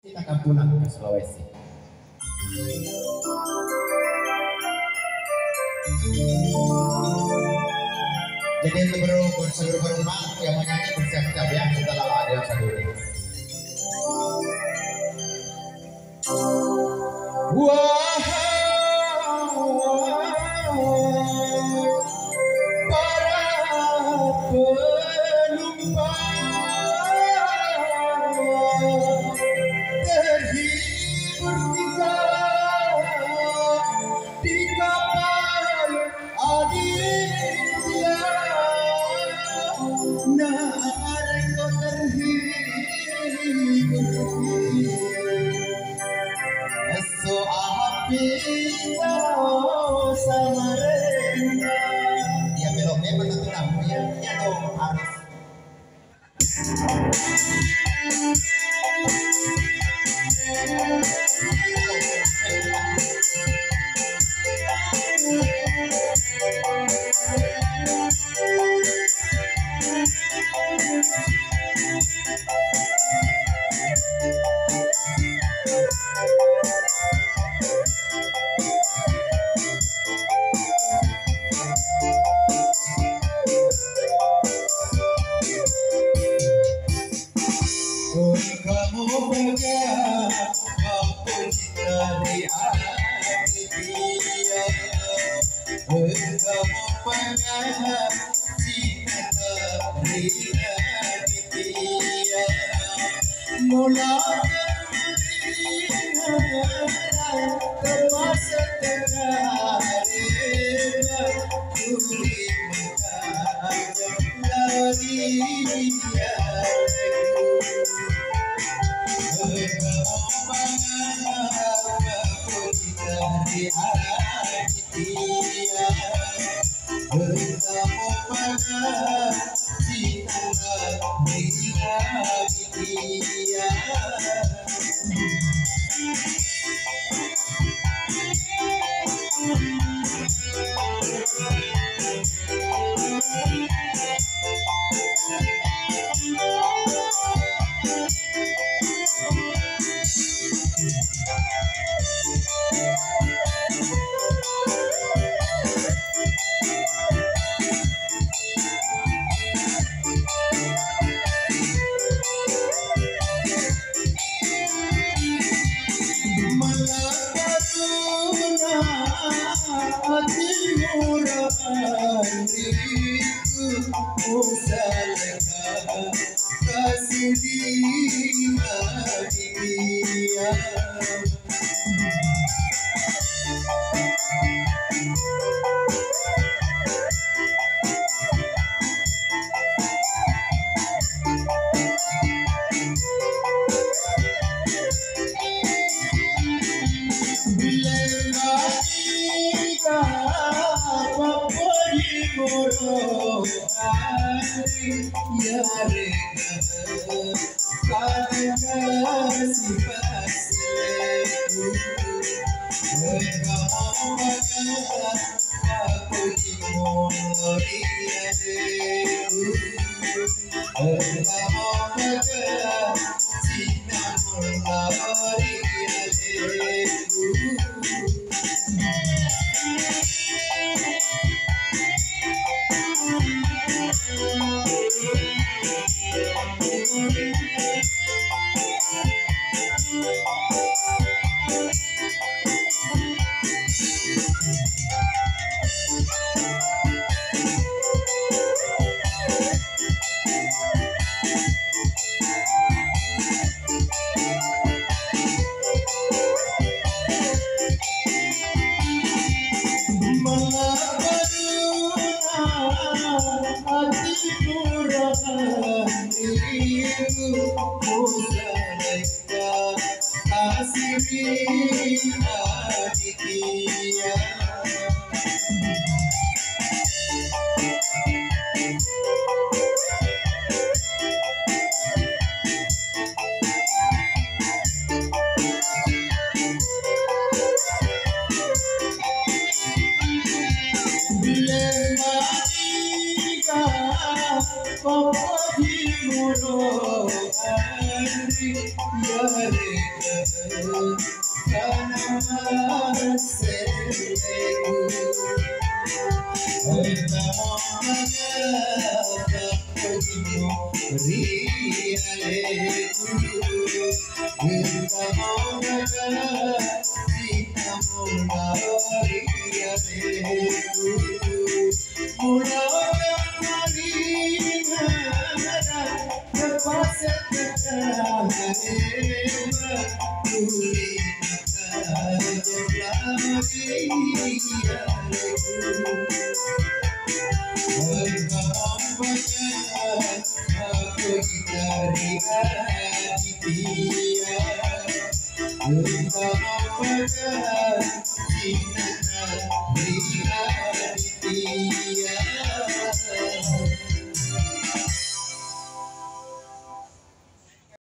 Kita akan pulang ke Sulawesi. Jadi seluruh berumah yang menyanyi bersiap-siap ya setelah ada yang satu ini. Ya beloknya betul namanya ya dong harus. Kamu pegang mampu kita di hati dia. Kamu pegang cinta di hati dia. Mulai terpaksa terhadirlah duri menghadap dari dia. Di hati dia bertemu pada cinta di hati dia. Kasih dia. Papa di muro, Andri, ya Terima kasih.